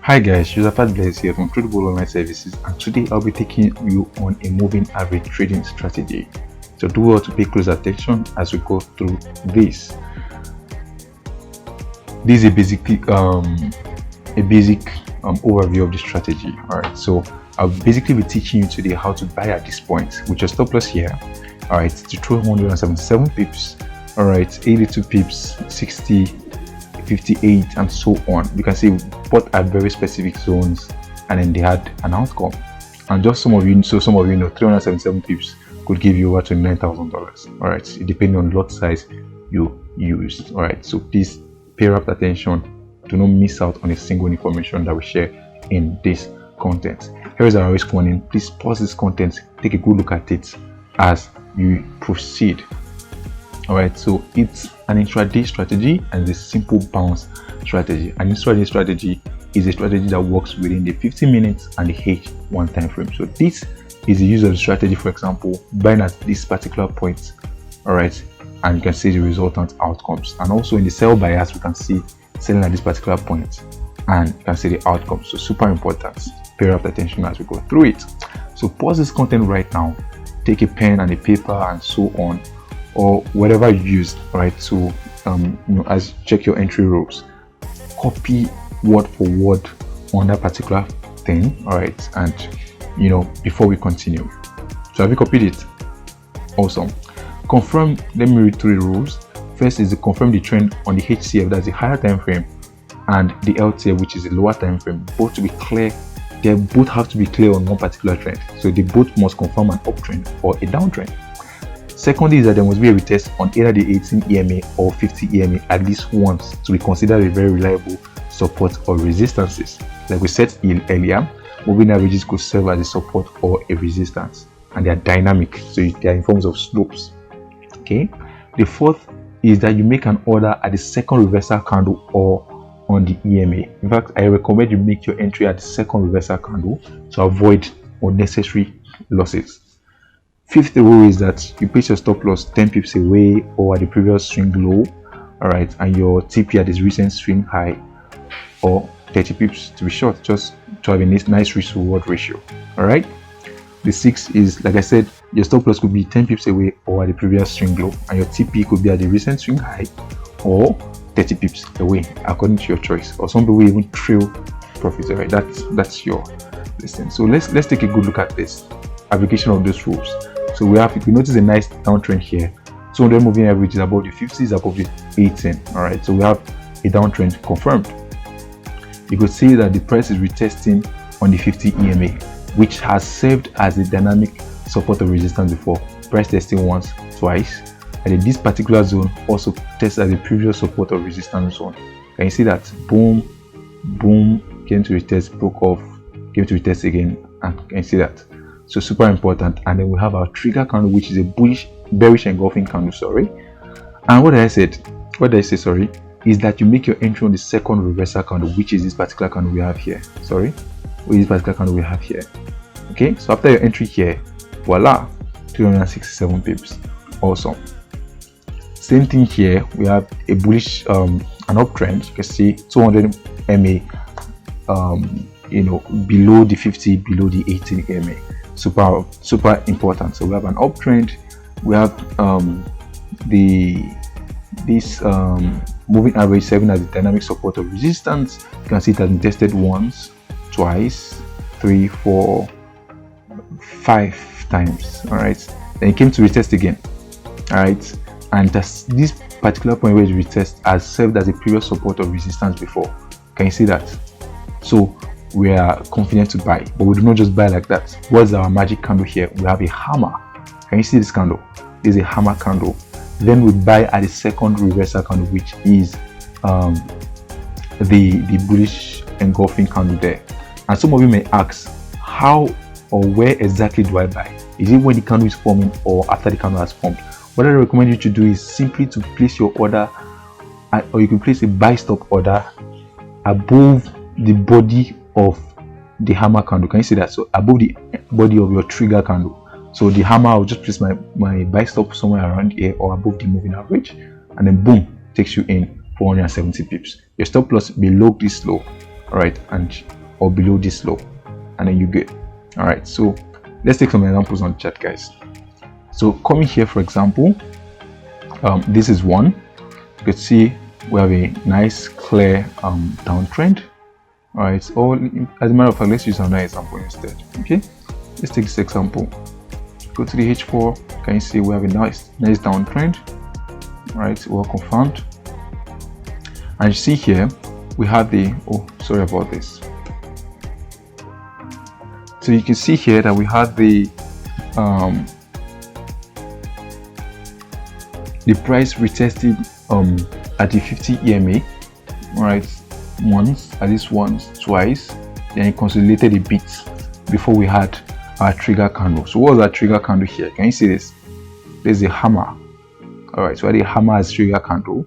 Hi guys, Josephat Blaise here from Tradable Online Services, and today I'll be taking you on a moving average trading strategy. So do well to pay close attention as we go through this. This is a basic overview of the strategy. Alright, so I'll basically be teaching you today how to buy at this point with your stop loss here. Alright, to 277 pips, alright, 82 pips, 60, 58 and so on. You can see both at very specific zones, and then they had an outcome. And just some of you know 377 pips could give you over $29,000. all right, depending on lot size you used. All right, so please pay rapt attention. Do not miss out on a single information that we share in this content. Here is our risk warning. Please pause this content, take a good look at it as you proceed. All right, so it's an intraday strategy and a simple bounce strategy. An intraday strategy is a strategy that works within the 50 minutes and the H1 time frame. So this is the use of the strategy, for example, buying at this particular point. All right, and you can see the resultant outcomes. And also in the sell bias, we can see selling at this particular point and you can see the outcomes. So super important. Pay rapt attention as we go through it. So pause this content right now, take a pen and a paper and so on, or whatever you used, right, to as check your entry rules, copy word for word on that particular thing. All right, and before we continue, so have you copied it? Awesome. Confirm. Let me read through the rules. First is to confirm the trend on the HCF, that's the higher time frame, and the LTF, which is the lower time frame, both to be clear. They both have to be clear on one particular trend, so they both must confirm an uptrend or a downtrend. Secondly is that there must be a retest on either the 18 EMA or 50 EMA at least once to be considered a very reliable support or resistances. Like we said earlier, moving averages could serve as a support or a resistance, and they are dynamic, so they are in forms of slopes. Okay. The fourth is that you make an order at the second reversal candle or on the EMA. In fact, I recommend you make your entry at the second reversal candle to avoid unnecessary losses. Fifth rule is that you place your stop loss 10 pips away or at the previous swing low, all right, and your TP at this recent swing high, or 30 pips to be short, just to have a nice risk reward ratio. All right. The sixth is, like I said, your stop loss could be 10 pips away or at the previous swing low, and your TP could be at the recent swing high or 30 pips away, according to your choice. Or some people even trail profits. All right, that's your listen. So let's take a good look at this application of those rules. So if you notice a nice downtrend here, 200 moving average is above the 50, is above the 18. All right, so we have a downtrend confirmed. You could see that the price is retesting on the 50 EMA, which has served as a dynamic support or resistance before. Price testing once, twice, and in this particular zone also tests as a previous support or resistance zone. Can you see that? Boom, boom, came to retest, broke off, came to retest again, and can you see that? So super important. And then we have our trigger candle, which is a bearish engulfing candle. Sorry. And what did I say? Sorry, is that you make your entry on the second reversal candle, which is this particular candle we have here. Okay. So after your entry here, voila, 367 pips. Awesome. Same thing here. We have a bullish, an uptrend. You can see 200 MA, below the 50, below the 18 MA. Super important. So we have an uptrend. We have this moving average serving as a dynamic support or resistance. You can see it has been tested once, twice, 3, 4, 5 times. All right, then it came to retest again. All right, and this particular point where it retest has served as a previous support or resistance before. Can you see that? So we are confident to buy, but we do not just buy like that. What's our magic candle here? We have a hammer. Can you see this candle? This is a hammer candle. Then we buy at the second reversal candle, which is the bullish engulfing candle there. And some of you may ask, how or where exactly do I buy? Is it when the candle is forming or after the candle has formed? What I recommend you to do is simply to place your order, or you can place a buy stop order above the body of the hammer candle. Can you see that? So above the body of your trigger candle. So the hammer, I'll just place my buy stop somewhere around here or above the moving average, and then boom, takes you in 470 pips. Your stop loss below this low. all right, and or below this low, and then you get. All right, so let's take some examples on the chart, guys. So coming here, for example, this is one. You can see we have a nice clear downtrend. All right, or as a matter of fact, let's use another example instead. Okay, let's take this example. Go to the H4. Can you see we have a nice downtrend? All right, well confirmed. And you see here we have the, oh, sorry about this. So you can see here that we have the price retested at the 50 EMA, all right, once, at least once, twice, then it consolidated a bit before we had our trigger candle. So what was our trigger candle here? Can you see this? There's a hammer. All right, so the hammer as trigger candle,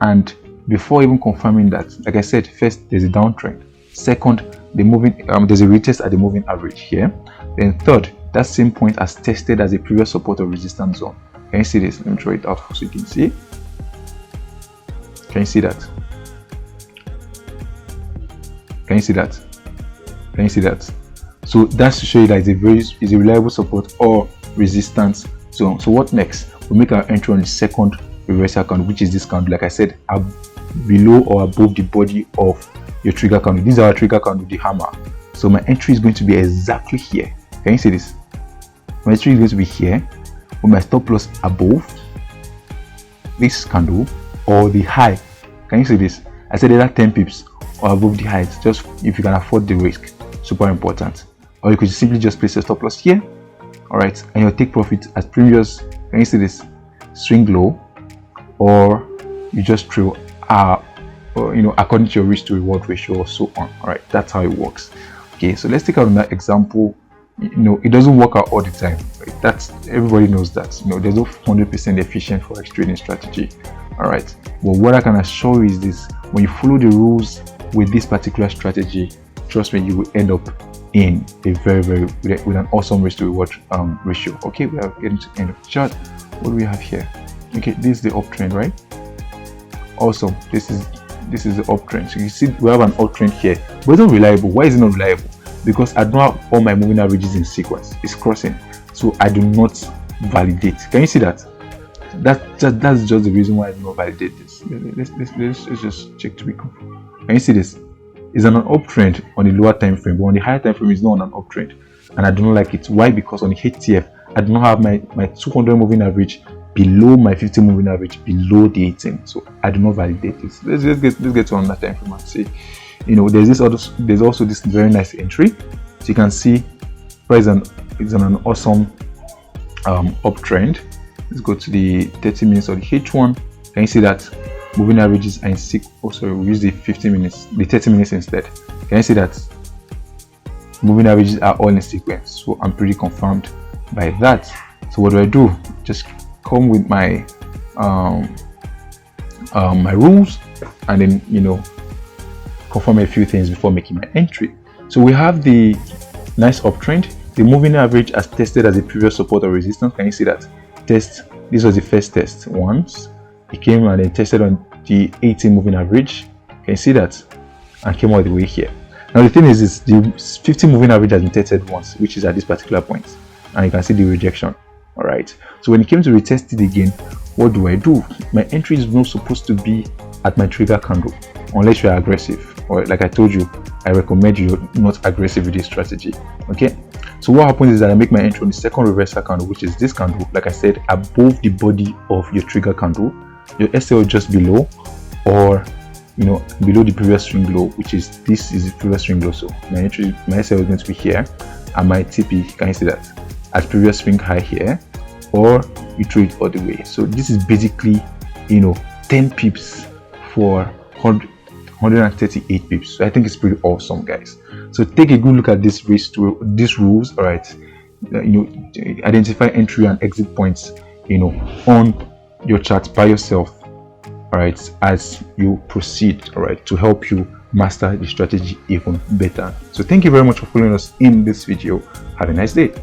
and before even confirming that, like I said, first there's a downtrend, second the moving there's a retest at the moving average here, then third, that same point has tested as a previous support or resistance zone. Can you see this? Let me draw it out so you can see. Can you see that? Can you see that? Can you see that? So that's to show you that it's a reliable support or resistance zone. So what next? We make our entry on the second reversal candle, which is this candle, like I said, below or above the body of your trigger candle. These are our trigger candle, the hammer. So my entry is going to be exactly here. Can you see this? My entry is going to be here with my stop loss above this candle or the high. Can you see this? I said either 10 pips or above the high. It's just if you can afford the risk, super important. Or you could simply just place a stop loss here, all right, and you'll take profit as previous. Can you see this? Swing low, or you just throw or, you know, according to your risk to reward ratio or so on. All right, that's how it works. Okay, so let's take out another example. You know, it doesn't work out all the time, right? That's, everybody knows that. You know, there's no 100% efficient forex trading strategy. All right, but what I can assure you is this: when you follow the rules with this particular strategy, trust me, you will end up in a very with an awesome risk to reward ratio. Okay, we are getting to the end of the chart. What do we have here? Okay, this is the uptrend, right? Awesome. This is the uptrend. So you see we have an uptrend here, but it's not reliable. Why is it not reliable? Because I don't have all my moving averages in sequence. It's crossing, so I do not validate. Can you see that? That's just the reason why I do not validate this. Let's just check to be confirmed. Can you see this? It's on an uptrend on the lower time frame, but on the higher time frame, it's not on an uptrend, and I do not like it. Why? Because on the HTF, I do not have my 200 moving average below my 50 moving average below the 18, so I do not validate this. Let's get to another time frame and see. You know, there's also this very nice entry. So you can see price is on an awesome uptrend. Let's go to the 30 minutes of the H1. Can you see that moving averages are in oh sorry, we use the 50 minutes, the 30 minutes instead. Can you see that moving averages are all in sequence? So I'm pretty confirmed by that. So what do? Just come with my my rules, and then, you know, confirm a few things before making my entry. So we have the nice uptrend. The moving average has tested as a previous support or resistance. Can you see that? This was the first test. Once it came and then tested on the 18 moving average. Can you see that? And came all the way here. Now the thing is the 50 moving average has been tested once, which is at this particular point, and you can see the rejection. All right, so when it came to retest it again, what do? My entry is not supposed to be at my trigger candle unless you are aggressive, or like I told you, I recommend you're not aggressive with this strategy. Okay, so what happens is that I make my entry on the second reversal candle, which is this candle, like I said, above the body of your trigger candle, your SL just below, or, you know, below the previous swing low, which is this is the previous swing low. So my entry, my SL is going to be here, and my TP, can you see that, at previous swing high here, or you throw it all the way. So this is basically, you know, 10 pips for 138 pips. So I think it's pretty awesome, guys. So take a good look at these rules. All right, you know, identify entry and exit points, you know, on your chart by yourself, all right, as you proceed, all right, to help you master the strategy even better. So thank you very much for following us in this video. Have a nice day.